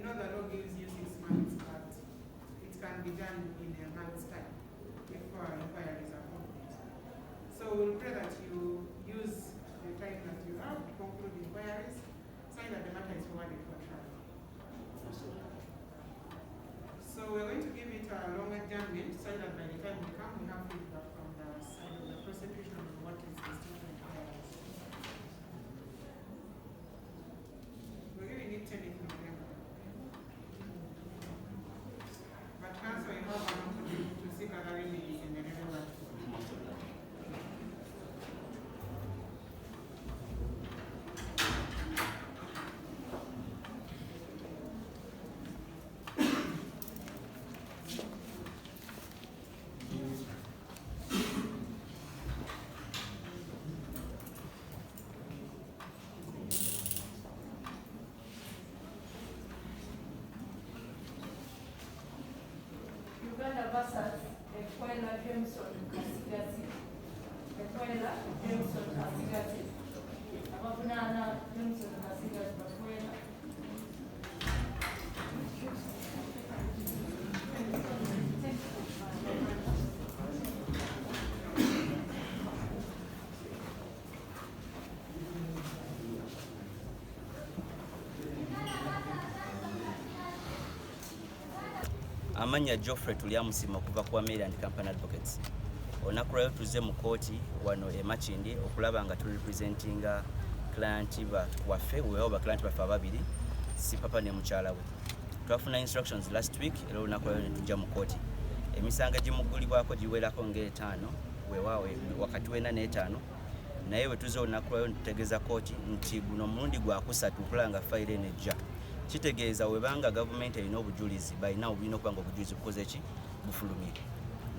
know the law gives you 6 months, but it can be done in a month's time before inquiries are complete. So we'll pray that you use the time that you have to conclude inquiries, so that the matter is forwarded for trial. So we're going to give it a long adjournment so that by the time we come, we have feedback from the side of the prosecution on what is the state of inquiries. We're giving it 10th November. But counsel, you have an opportunity to seek other remedies in the November. Versus Emwongeddeyo Mpaka. Emwongeddeyo Mpaka. Abavunaana Emwongeddeyo Mpaka bakwera. Amanya Geoffrey tulyamusima okuva ku Maryland Company Advocates. Olunaku lwayo tuzze mu kooti wano e Makindi okulaba nga turepresentinga client waffe weewo baclient baffe ababiri Sipapa ne mukyala we. Twafuna instructions last week era olunaku lwayo ne tujja mu kooti. Emisango gimuggulibwako giwerako ng'etaano weewaawo wakati w'ena n'etaano naye we tuzze olunaku lwayo ne tutegeeza kooti nti guno omulundi gwakusatu okulaba nga fayiro eno ejja. Kitegeeza webanga gavumenti erina obujulizi balina obulina okuba nga obujulizi bukoze ki bufulumye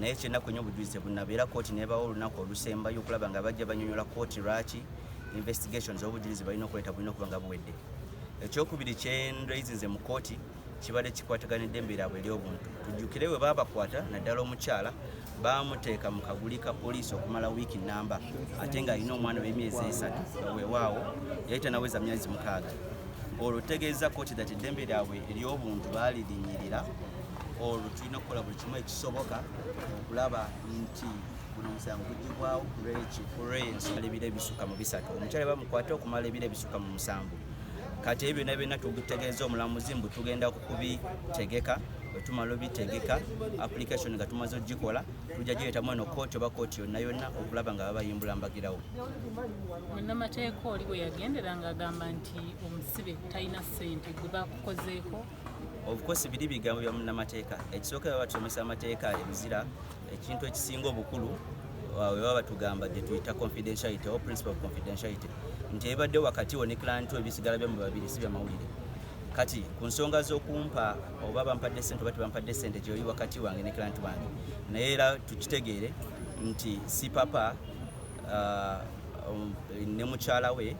naye kyennaku nnyo obujulizi bunabeera kooti nebawo olunaku olusembayo okulaba nga bajja banyonyola kooti lwaki investigations obujulizi balina okuleeta bulina okuba nga buwedde. Ekyokubiri kyenreizinze mu kooti kibadde kikwatagana eddembe lyabwe ery'obuntu. Tujjukire we baabakwata naddala omukyala baamuteeka mu kaguli ka poliisi okumala wiiki nnamba ate ng'alina omwana w'emyezi 3 weewaawo yali tanaweza myezi 6. Olwo tegeeza kooti that eddembe lyabwe ery'obuntu baalirinyirira. Olwo tulina okukola buli kimu ekisoboka okulaba nti guno omusango gugibwawo kulw'ensonga ebiro ebisukka mu 3. Omukyala bamukwate okumala ebiro ebisukka mu 7. Kati ebyo byonna tugutegeeza omulamuzi mbu tugenda kubitegeka. Bwe tumala obitegeka application nga tumaze ogikola tujja gireetamu eno kooti oba kooti yonna okulaba nga babayimbula mbagirawo. Munnamateeka oli bwe yagendera ng'agamba nti omusibe talina ssente gwe bakukozeeko. Of course biri bigambo bya munnamateeka. Ekisooka baba batusomesa amateeka ebizira ekintu ekisinga obukulu we baba batugamba gye tuyita confidentiality or principle of confidentiality nti ebadde wakati wo ne client we ebisigala byamu babiri si bya mawulire. Kati ku nsonga z'okumpa oba bampadde ssente oba tebampadde ssente gyoli wakati wange ne client wange naye era tukitegeere nti Sipapa ne mukyala we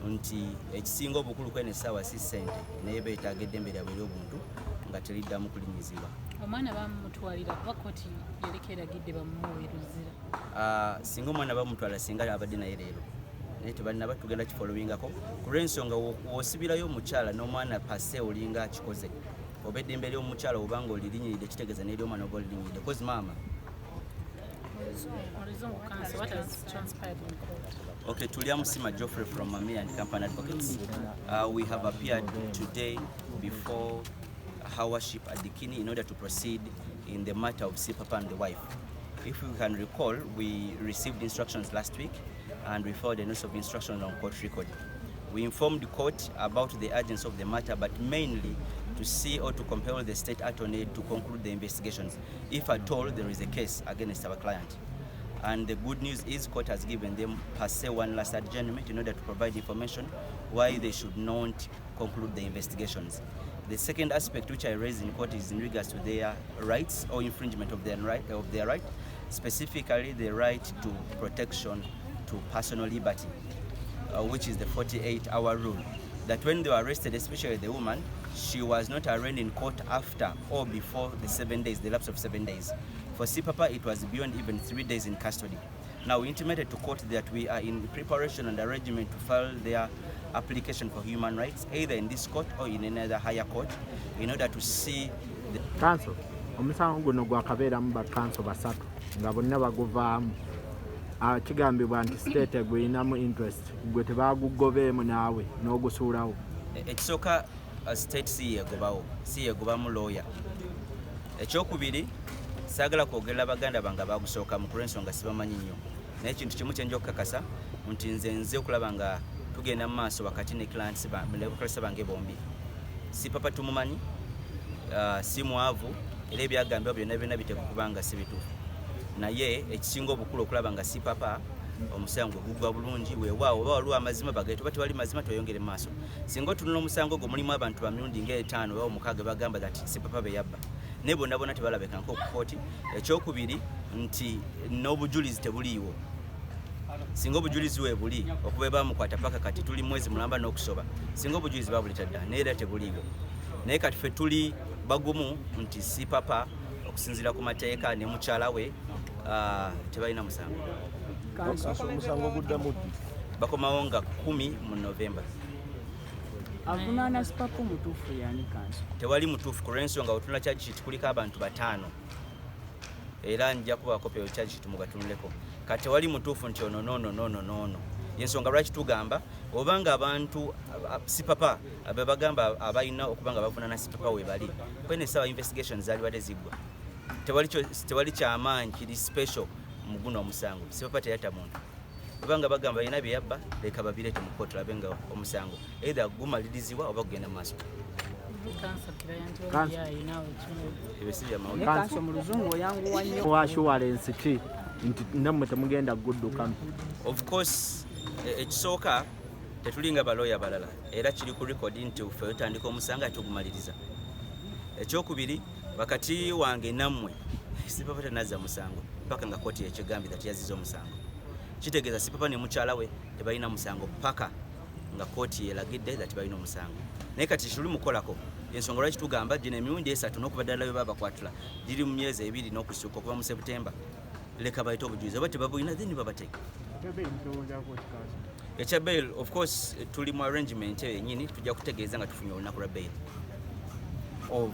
nti ekisinga obukulu kwene essaawa si ssente naye beetaaga eddembe lyabwe ery'obuntu nga teriddamu kulinyizibwa. Omwana bamutwalira kuba kooti yaliko eragidde bamuwe luzira. Singa omwana bamutwala singa abadde naye leero naye tebalina batugenda kifolowingako ku lw'ensonga w'osibirayo omukyala n'omwana pase olinga akikoze oba eddembe ly'omukyala obanga olirinyiridde kitegeeza n'eryomwana oba olirinyiridde kozi maama. Okay, Tulyamusima Geoffrey from Maryland Company Advocates. We have appeared today before her worship at the Kini in order to proceed in the matter of Sipapa and the wife. If you can recall, we received instructions last week and we filed a notice of instruction on court record. We informed the court about the urgency of the matter, but mainly to see or to compel the state attorney to conclude the investigations, if at all there is a case against our client. And the good news is court has given them per se one last adjournment in order to provide information why they should not conclude the investigations. The second aspect which I raised in court is in regards to their rights or infringement of their right, specifically the right to protection to personal liberty, which is the 48-hour rule. That when they were arrested, especially the woman, she was not arraigned in court after or before the 7 days, the lapse of 7 days. For Sipapa, it was beyond even 3 days in custody. Now, we intimated to court that we are in preparation and arrangement to file their application for human rights, either in this court or in another higher court, in order to see the council. Omusango guno gwakabeeramu bakanso basatu nga bonna baguvaamu. Kigambibwa nti state gweyinamu interest gwe tebagugobeemu naawe n'ogusuulawo. Ekisooka state si yeegobamu lawyer. Ekyokubiri, saagala kwogerera baganda bange bagusooka mu kulw'ensonga sibamanyi nnyo. Naye ekintu kimu kye nja okukakasa nti nze okulaba nga tugenda mu maaso wakati ne clients bange bombi. Sipapa tumumanyi, si mwavu, era ebyagambibwa byonna biteeku kubanga si bituufu. Naye ekisinga obukulu okulaba nga Sipapa omusango guggwa bulungi, weewaawo oba waliwo amazima bagaye, tuba tewali mazima tweyongere mu maaso. Singa otunula omusango gwo mulimu abantu bamirundi nga 5 oba 6 bagamba that Sipapa be yabba, naye bonna tebalabeka nko ku kooti. Ekyokubiri nti n'obujulizi tebuliiwo. Singa obujulizi weebuli okuba bamukwata paka kati tuli mwezi mulamba n'okusoba, singa obujulizi babuleta dda naye era tebuliiwo. Naye kati ffe tuli bagumu nti Sipapa okusinziira ku mateeka ne mukyala we tebalina musango. Omusango guddamu ddi? Bakomawo nga 10 mu Novemba. Avunaana Sipapa omutuufu yani kanso? Tewali mutuufu ku lw'ensonga otunula charge sheet kuliko abantu 5 era nja kuba kopi ya charge sheet mugatunuleko. Kati tewali mutuufu nti ono nono. Yensonga lwaki tugamba obanga abantu Sipapa abagamba abayina okubanga bavunaana Sipapa we bali. Kwene sawa investigations zalibadde ziggwa. Tewali kyamaanyi kiri special mu guno omusango. Sipapa teyata muntu. Obanga bagamba ina byabba leka babirete mu kooti labenga omusango either gumalirizibwa oba kugenda mu maaso. Kanso mu luzungu oyanguwa nnyo. Assurance ki nti nammwe temugenda guddukamu? Of course ekisooka tetulinga balooya balala era kiri ku record nti ffe tutandika omusango tugumaliriza. Ekyokubiri wakati wange nammwe Sipapa tenazza musango mpaka nga kooti yekigambi that yaziza omusango. Kitegeeza Sipapa ne mukyala we tebalina musango paka nga kooti yeragidde that balina omusango. Naye kati kiri mukolako ensonga lwaki tugamba gino emirundi 3 n'okubaddala we babakwatula giri mu myezi 2 n'okusukka okuva mu Septemba. Leka bayite obujulizi oba tebabulina then babateeka. Ekya bail of course tuli mu arrangement yennyini tujja kutegeeza nga tufunye olunaku lwa bail of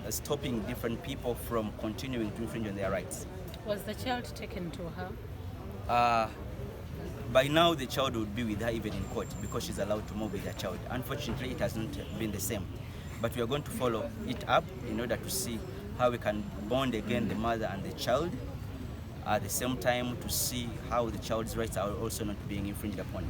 stopping different people from continuing to infringe on their rights. Was the child taken to her? By now the child would be with her even in court because she's allowed to move with her child. Unfortunately, it has not been the same. But we are going to follow it up in order to see how we can bond again the mother and the child, at the same time to see how the child's rights are also not being infringed upon.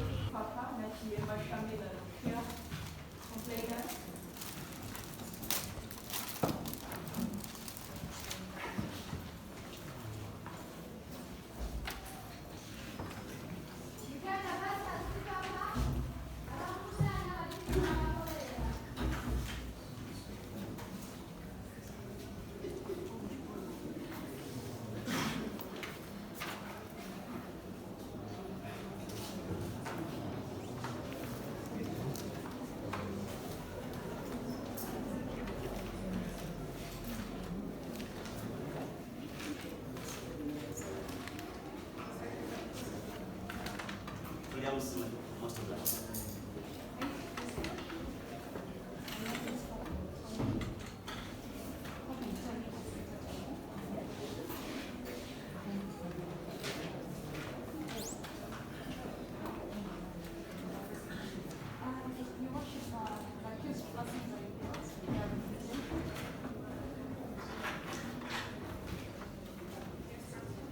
Most of that.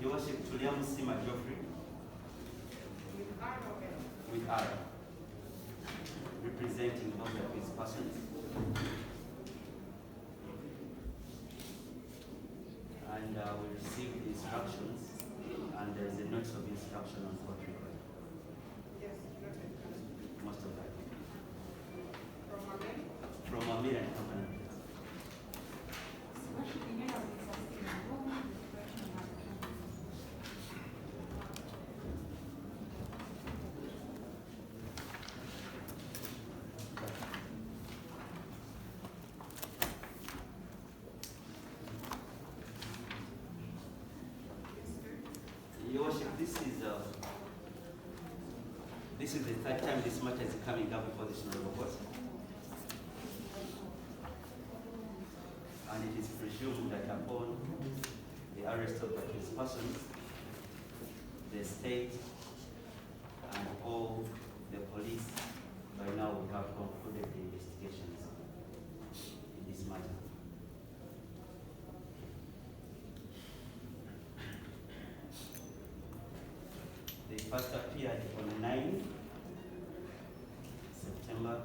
Your Worship, Julian Sima Geoffrey. With R, representing both of his persons. And we received the instructions, and there is a notice of instruction on court record. Yes, noted. Most of that. From Amir? From Amir and Company. Worship, this is the third time this matter is coming up before this honorable court. And it is presumed that upon the arrest of the accused persons, the state and all the police by now we have concluded the investigations in this matter. They first appeared on 9 September,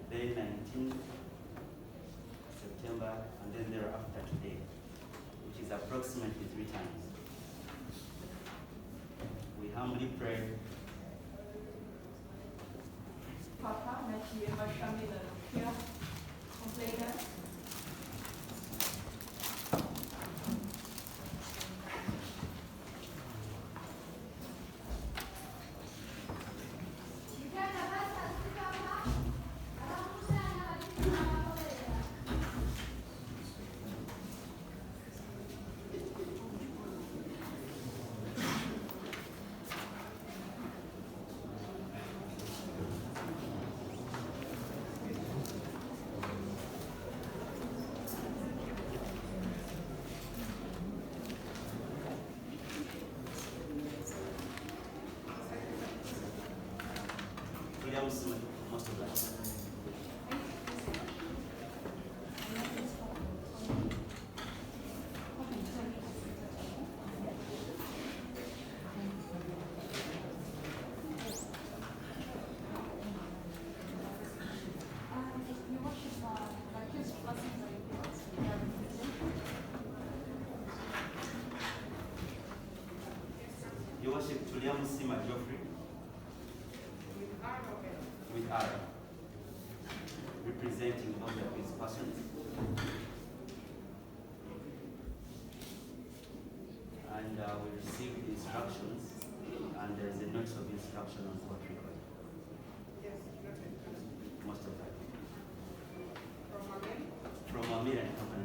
then 19 September, and then thereafter today, which is approximately 3 times. We humbly pray Papa, Mathieu, Mashami, the here, complainant. most of that. Your Worship, Tuliamusima Geoffrey, with R, representing all the accused persons. And we received the instructions, and there is a notice of instruction on court record. Yes, noted. Most of that. From Amir? From Amir and Company.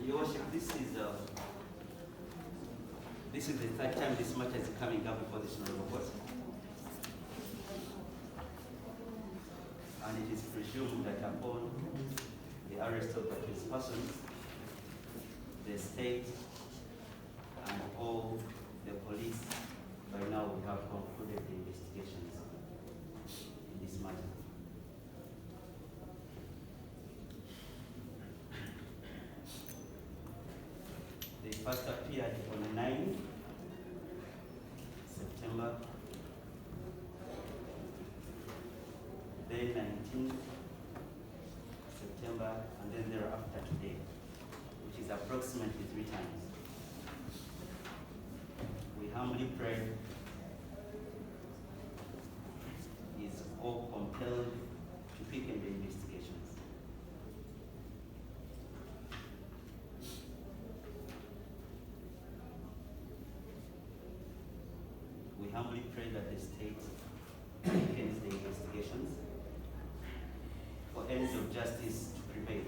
Your Worship, this is the third time this matter is coming up before this honorable court. And it is presumed that upon the arrest of the accused persons, the state and all the police by now we have concluded the investigations in this matter. They first appeared on 9 September, then 19 September, and then thereafter today, which is approximately 3 times. We humbly pray is all compelled to pick in the investigations. We humbly pray that the state ends the investigations for ends of justice to prevail.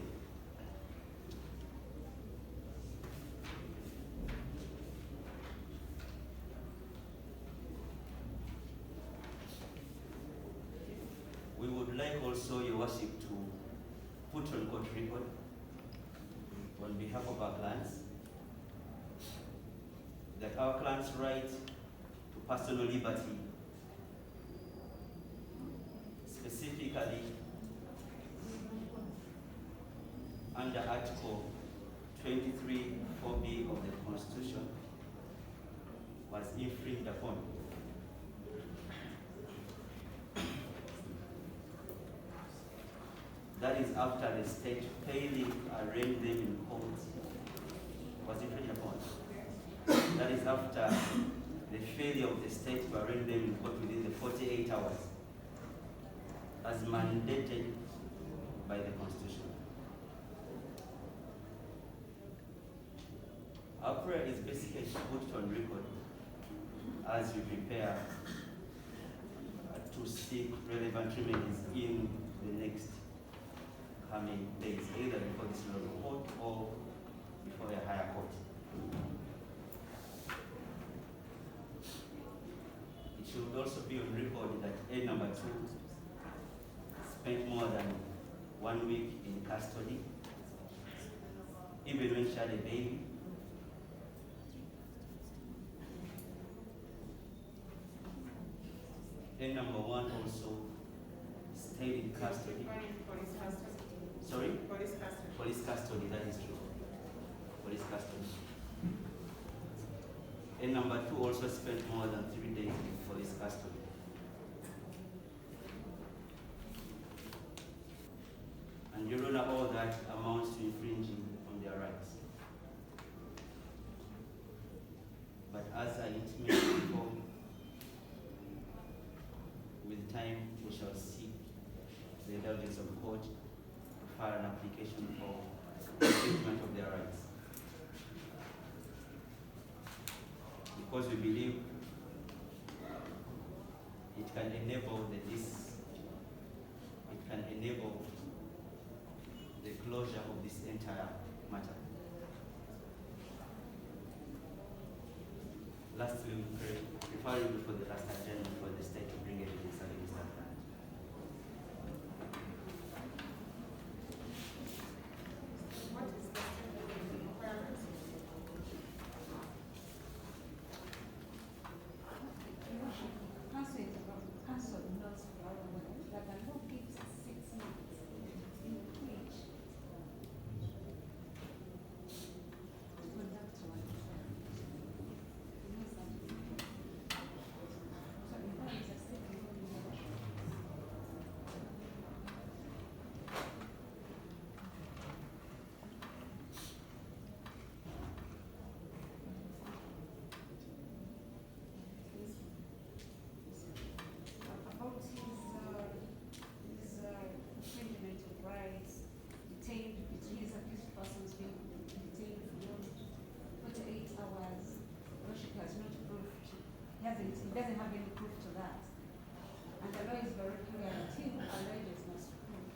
We would like also, Your Worship, to put on court record on behalf of our clients that our clients' right to personal liberty, specifically under Article 23 4B of the Constitution, was infringed upon. That is after the state failing to arraign them in court was infringed upon. That is after the failure of the state to arraign them in court within the 48 hours, as mandated by the Constitution. Our prayer is basically to put it on record as we prepare to seek relevant remedies in the next coming days, either before this lower court or before a higher court. It should also be on record that A number 2 spent more than 1 week in custody, even when she had a baby. A number 1 also stayed in custody. Police custody. Sorry? Police custody. Police custody, that is true. Police custody. And number 2 also spent more than 3 days in police custody. And you know all that amounts to infringing on their rights. But as I intimated before, with time we shall seek the indulgence of the court to file an application for treatment of their rights. Because we believe it can enable the closure of this entire matter. Lastly, we pray, preparing for the last agenda for the state to bring evidence against that man. What is the requirements? Council notes that the law gives 6 months in which to conduct one trial. So the law is a second law. About his infringement of rights, detained, his accused persons being detained for 48 hours, which has not proved, he doesn't have any proof to that. And the law is very clear that he who alleges must prove.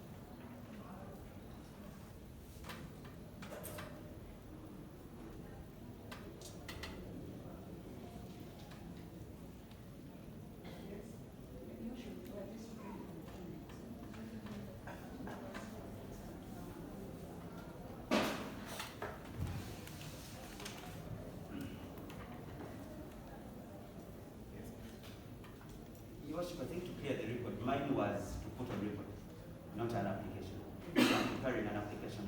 You should do a discipline. Your Worship, I think to clear the record, mine was to put on record, not an application. I'm preparing an application